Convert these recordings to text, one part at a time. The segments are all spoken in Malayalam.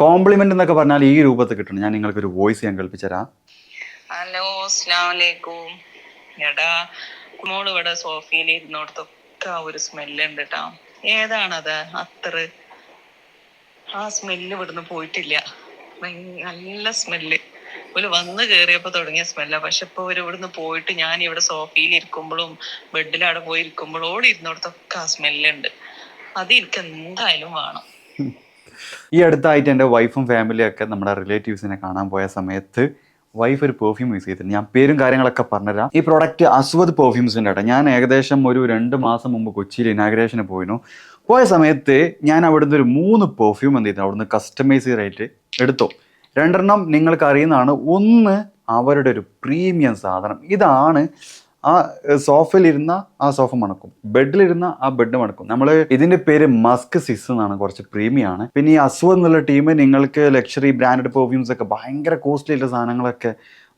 കോംപ്ലിമെന്റ് എന്നൊക്കെ പറഞ്ഞാൽ ഈ രൂപത്തിൽ കിട്ടണം. ഞാൻ നിങ്ങൾക്കൊരു വോയിസ് ഞാൻ കേൾപ്പിച്ചു തരാം. ഹലോ, അസ്സലാമു അലൈക്കും. എടാ, മോള് ഇവിടെ സോഫയിൽ ഇരുന്നോടത്തൊക്കെ ആ ഒരു സ്മെല്ല് ഉണ്ട് കേട്ടോ. ഏതാണത് അത്തറ്? ആ സ്മെല്ല് ഇവിടുന്ന് പോയിട്ടില്ല. നല്ല സ്മെല്ല്. ഒരു വന്ന് കയറിയപ്പോ തുടങ്ങിയ സ്മെല്ലാ. പക്ഷെ ഇപ്പൊ ഒരു ഇവിടുന്ന് പോയിട്ട് ഞാൻ ഇവിടെ സോഫയിൽ ഇരിക്കുമ്പോഴും ബെഡിലവിടെ പോയി ഇരിക്കുമ്പോഴും ഓടി ഇരുന്നോടത്തൊക്കെ ആ സ്മെല്ലുണ്ട്. അത് എനിക്ക് എന്തായാലും വേണം. ഈ അടുത്തായിട്ട് എൻ്റെ വൈഫും ഫാമിലിയും ഒക്കെ നമ്മുടെ റിലേറ്റീവ്സിനെ കാണാൻ പോയ സമയത്ത് വൈഫ് ഒരു പെർഫ്യൂം യൂസ് ചെയ്തിട്ടുണ്ട്. ഞാൻ പേരും കാര്യങ്ങളൊക്കെ പറഞ്ഞുതരാം. ഈ പ്രോഡക്റ്റ് അസ്വദ് പെർഫ്യൂംസിൻ്റെ ആട്ടോ. ഞാൻ ഏകദേശം ഒരു 2 മാസം മുമ്പ് കൊച്ചിയിൽ ഇനാഗ്രേഷന് പോയിരുന്നു. പോയ സമയത്ത് ഞാൻ അവിടുന്ന് ഒരു 3 പെർഫ്യൂം എന്ത് ചെയ്തു, അവിടുന്ന് കസ്റ്റമൈസ് ആയിട്ട് എടുത്തു. 2 നിങ്ങൾക്ക് അറിയുന്നതാണ്. ഒന്ന് അവരുടെ ഒരു പ്രീമിയം സാധനം. ഇതാണ് ആ സോഫയിലിരുന്ന ആ സോഫ മണക്കും, ബെഡിലിരുന്ന ആ ബെഡ് മണക്കും. നമ്മൾ ഇതിന്റെ പേര് മസ്ക് സിസ് എന്നാണ്, കുറച്ച് പ്രീമിയം ആണ്. പിന്നെ ഈ അസ്വദ് എന്നുള്ള ടീം നിങ്ങൾക്ക് ലക്ഷറി ബ്രാൻഡഡ് പെർഫ്യൂംസ് ഒക്കെ ഭയങ്കര കോസ്റ്റ്ലി ആയിട്ടുള്ള സാധനങ്ങളൊക്കെ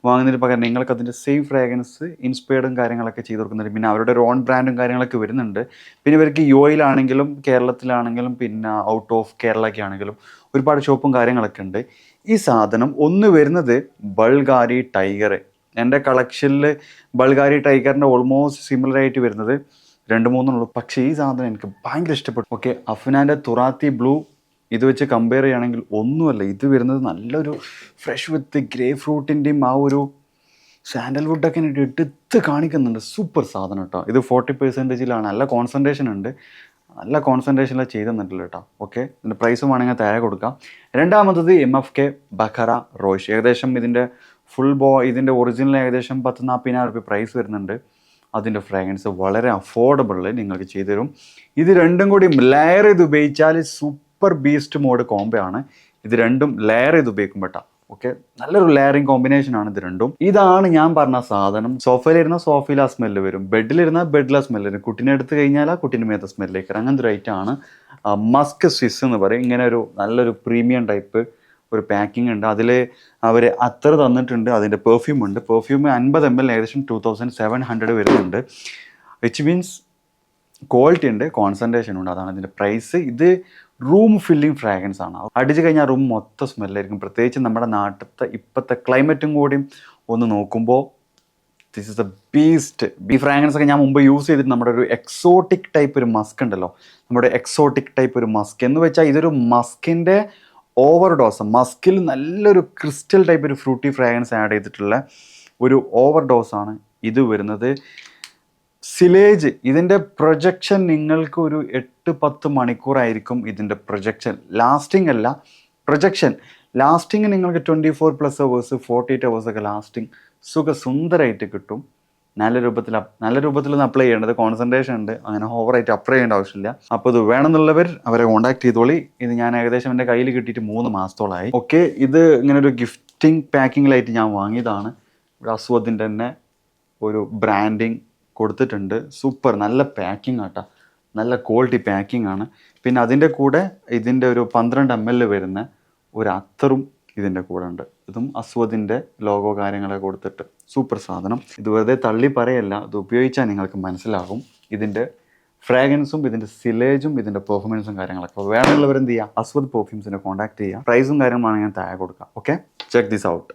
വാങ്ങുന്നതിന് പകരം നിങ്ങൾക്ക് അതിൻ്റെ സെയിം ഫ്രാഗ്രൻസ് ഇൻസ്പയർഡും കാര്യങ്ങളൊക്കെ ചെയ്ത് കൊടുക്കുന്നുണ്ട്. പിന്നെ അവരുടെ ഒരു ഓൺ ബ്രാൻഡും കാര്യങ്ങളൊക്കെ വരുന്നുണ്ട്. പിന്നെ ഇവർക്ക് യുഎയിലാണെങ്കിലും കേരളത്തിലാണെങ്കിലും പിന്നെ ഔട്ട് ഓഫ് കേരളയ്ക്ക് ആണെങ്കിലും ഒരുപാട് ഷോപ്പും കാര്യങ്ങളൊക്കെ ഉണ്ട്. ഈ സാധനം ഒന്ന് വരുന്നത് ബൾഗാരി ടൈഗർ. എൻ്റെ കളക്ഷനിൽ ബൾഗാരി ടൈഗറിൻ്റെ ഓൾമോസ്റ്റ് സിമിലർ ആയിട്ട് വരുന്നത് 2-3 പക്ഷേ ഈ സാധനം എനിക്ക് ഭയങ്കര ഇഷ്ടപ്പെട്ടു. ഓക്കെ, അഫ്നാൻ്റെ തുറാത്തി ബ്ലൂ ഇത് വെച്ച് കമ്പയർ ചെയ്യുകയാണെങ്കിൽ ഒന്നുമല്ല. ഇത് വരുന്നത് നല്ലൊരു ഫ്രഷ് വിത്ത് ഗ്രേ ഫ്രൂട്ടിൻ്റെയും ആ ഒരു സാൻഡൽവുഡൊക്കെ എടുത്ത് കാണിക്കുന്നുണ്ട്. സൂപ്പർ സാധനം കേട്ടോ. ഇത് 40%-ലാണ്. നല്ല കോൺസെൻട്രേഷൻ ഉണ്ട്. നല്ല കോൺസെൻട്രേഷനിലാണ് ചെയ്ത് തന്നിട്ടില്ല കേട്ടോ. ഓക്കെ, ഇതിൻ്റെ പ്രൈസും വേണമെങ്കിൽ താഴെ കൊടുക്കാം. രണ്ടാമത്തത് MFK ബഖറ റോഷ്. ഏകദേശം ഇതിൻ്റെ ഇതിൻ്റെ ഒറിജിനൽ ഏകദേശം 10,000-40,000 പ്രൈസ് വരുന്നുണ്ട്. അതിൻ്റെ ഫ്രാഗ്രൻസ് വളരെ അഫോർഡബിളിൽ നിങ്ങൾക്ക് ചെയ്തു തരും. ഇത് രണ്ടും കൂടി ലെയർ ചെയ്ത് ഉപയോഗിച്ചാൽ സൂപ്പർ ബീസ്റ്റ് മോഡ് കോംബോ ആണ്. ഇത് രണ്ടും ലെയർ ചെയ്ത് ഉപയോഗിക്കുമ്പോട്ടാ. ഓക്കെ, നല്ലൊരു ലെയറിങ് കോമ്പിനേഷൻ ആണ് ഇത് രണ്ടും. ഇതാണ് ഞാൻ പറഞ്ഞ സാധനം. സോഫയിലിരുന്ന സോഫയിൽ ആ സ്മെല്ല് വരും, ബെഡിലിരുന്ന ബെഡിൽ ആ സ്മെല്ല് വരും, കുട്ടീനെ എടുത്ത് കഴിഞ്ഞാൽ ആ കുട്ടീൻ്റെ മേത്ത സ്മെല്ലേക്ക് അങ്ങനത്തെ ഒരു ഐറ്റമാണ് മസ്ക് സ്വിസ് എന്ന് പറയും. ഇങ്ങനെ ഒരു നല്ലൊരു പ്രീമിയം ടൈപ്പ് ഒരു പാക്കിംഗ് ഉണ്ട്. അതിൽ അവർ അത്തർ തന്നിട്ടുണ്ട്, അതിൻ്റെ പെർഫ്യൂം ഉണ്ട്. പെർഫ്യൂം 50 ml ഏകദേശം 2700 വരുന്നുണ്ട്. വിച്ച് മീൻസ് ക്വാളിറ്റി ഉണ്ട്, കോൺസെൻട്രേഷൻ ഉണ്ട്. അതാണ് ഇതിൻ്റെ പ്രൈസ്. ഇത് റൂം ഫില്ലിംഗ് ഫ്രാഗ്രൻസ് ആണ്. അടിച്ചു കഴിഞ്ഞാൽ റൂം മൊത്തം സ്മെല്ലായിരിക്കും. പ്രത്യേകിച്ച് നമ്മുടെ നാട്ടിലത്തെ ഇപ്പോഴത്തെ ക്ലൈമറ്റും കൂടിയും ഒന്ന് നോക്കുമ്പോൾ ദിസ് ഇസ് ദ ബീസ്റ്റ്. ഈ ഫ്രാഗ്രൻസ് ഒക്കെ ഞാൻ മുമ്പ് യൂസ് ചെയ്തിട്ട് നമ്മുടെ ഒരു എക്സോട്ടിക് ടൈപ്പ് ഒരു മസ്ക് ഉണ്ടല്ലോ, നമ്മുടെ എക്സോട്ടിക് ടൈപ്പ് ഒരു മസ്ക് എന്ന് വെച്ചാൽ ഇതൊരു മസ്കിൻ്റെ ഓവർ ഡോസ്. മസ്കിൽ നല്ലൊരു ക്രിസ്റ്റൽ ടൈപ്പ് ഒരു ഫ്രൂട്ടി ഫ്രാഗ്രൻസ് ആഡ് ചെയ്തിട്ടുള്ള ഒരു ഓവർ ഡോസാണ് ഇത് വരുന്നത്. സിലേജ് ഇതിൻ്റെ പ്രൊജക്ഷൻ നിങ്ങൾക്ക് ഒരു 8-10 മണിക്കൂറായിരിക്കും ഇതിൻ്റെ പ്രൊജക്ഷൻ. ലാസ്റ്റിംഗ് അല്ല, പ്രൊജക്ഷൻ. ലാസ്റ്റിംഗ് നിങ്ങൾക്ക് 24+ അവേഴ്സ് 48 അവേഴ്സ് ഒക്കെ ലാസ്റ്റിംഗ് സുന്ദരമായിട്ട് കിട്ടും. നല്ല രൂപത്തിൽ അപ്ലൈ ചെയ്യേണ്ടത്. കോൺസെൻട്രേഷൻ ഉണ്ട്, അങ്ങനെ ഓവറായിട്ട് അപ്ലൈ ചെയ്യേണ്ട ആവശ്യമില്ല. അപ്പോൾ ഇത് വേണമെന്നുള്ളവർ അവരെ കോൺടാക്ട് ചെയ്തോളി. ഇത് ഞാൻ ഏകദേശം എൻ്റെ കയ്യിൽ കിട്ടിയിട്ട് 3 മാസത്തോളമായി. ഓക്കെ, ഇത് ഇങ്ങനെ ഒരു ഗിഫ്റ്റിംഗ് പാക്കിങ്ങിലായിട്ട് ഞാൻ വാങ്ങിയതാണ്. ഇവിടെ അസ്വദിൻ്റെ തന്നെ ഒരു ബ്രാൻഡിങ് കൊടുത്തിട്ടുണ്ട്. സൂപ്പർ നല്ല പാക്കിംഗ് ആട്ടോ, നല്ല ക്വാളിറ്റി പാക്കിംഗ് ആണ്. പിന്നെ അതിൻ്റെ കൂടെ ഇതിൻ്റെ ഒരു 12 ml വരുന്ന ഒരു അത്തറും ഇതിൻ്റെ കൂടെ ഉണ്ട്. ഇതും അസ്വദിൻ്റെ ലോഗോ കാര്യങ്ങളൊക്കെ കൊടുത്തിട്ട് സൂപ്പർ സാധനം. ഇത് വെറുതെ തള്ളി പറയല്ല, ഇത് ഉപയോഗിച്ചാൽ നിങ്ങൾക്ക് മനസ്സിലാകും ഇതിൻ്റെ ഫ്രാഗ്രൻസും ഇതിൻ്റെ സിലേജും ഇതിൻ്റെ പെർഫോമൻസും കാര്യങ്ങളൊക്കെ. അപ്പോൾ വേണമെന്നുള്ളവർ എന്ത് ചെയ്യുക, അസ്വദ് പെർഫ്യൂംസിനെ കോൺടാക്ട് ചെയ്യുക. പ്രൈസും കാര്യങ്ങളാണ് ഞാൻ താഴെ കൊടുക്കുക. Okay, check this out.